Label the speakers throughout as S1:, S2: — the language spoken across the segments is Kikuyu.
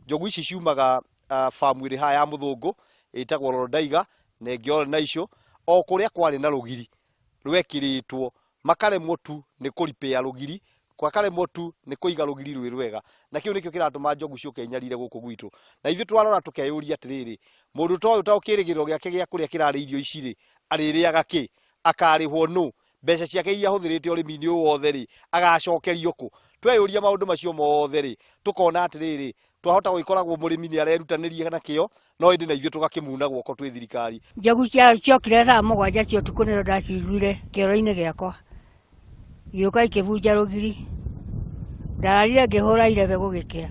S1: njogu ici ciumaga famu iri haya muthungu itagwo Lodaiga na ngiore na icio o kuria kwari na rugiri rwekiritwo makaremwo tu ni kuripea rugiri kwakaremwo tu ni kuiga rugiri rwega na kiu nikio kiratuma njogu ciuke nyarire guku gwitu na ithu twarora tukeyuria atiriri mundu to uyu ta ukirigiro giake gia kuria kirari irio ici ri aririaga ki akarihwo nu mbeca ciake iria huthirite urimi-ini wothe ri agacokerio ku tweyuria maundu macio mothe ri tukona atiriri twahota guikoragwo murimi ni arerutaniria na kio no indi na ithu tugakimuna guoko twi thirikari
S2: njogu ciokire thaa mugwanja cio tuku niro ndaciguire kioro-ini giakwa giuka ikibunja rugiri ndararire ngihura irebe gugikira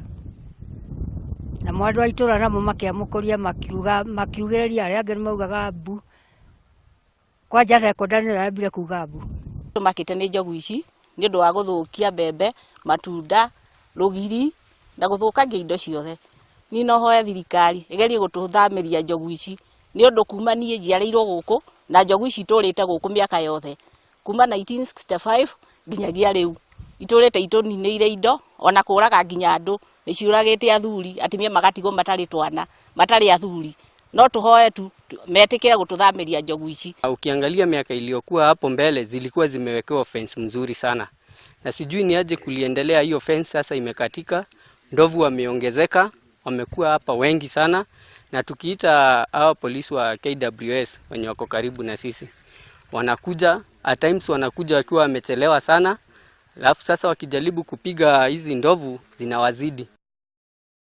S2: na mwandu aitura namo makiamukuria makiugiriria aria angi maugaga mbu kwanja sekondari nirambire kuga mbu
S3: tumakite ni njogu ici ni undu wa guthukia mbembe matunda rugiri na guthukagia indo ciothe ni no hoya thirikari igerie gututhamiria njogu ici ni undu kuma nie njiarirwo guku na njogu ici turite guku miaka yothe kuma 1965 nginyagia riu iturite itunineire indo ona kuraga nginya andu ni ciuragite athuri atimia magatigo matari twana matari athuri no tuhoe tu metikira gututhamiria njogu ici.
S4: Ukiangalia miaka iliyokuwa hapo mbele zilikuwa zimewekewa fence mzuri sana na sijui ni aje kuliendelea hiyo fence sasa imekatika. Ndovu wameongezeka, wamekuwa hapa wengi sana na tukiita hao polisi wa KWS wenye wako karibu na sisi wanakuja at times wanakuja wakiwa wamechelewa sana. Alafu sasa wakijaribu kupiga hizi ndovu zinawazidi.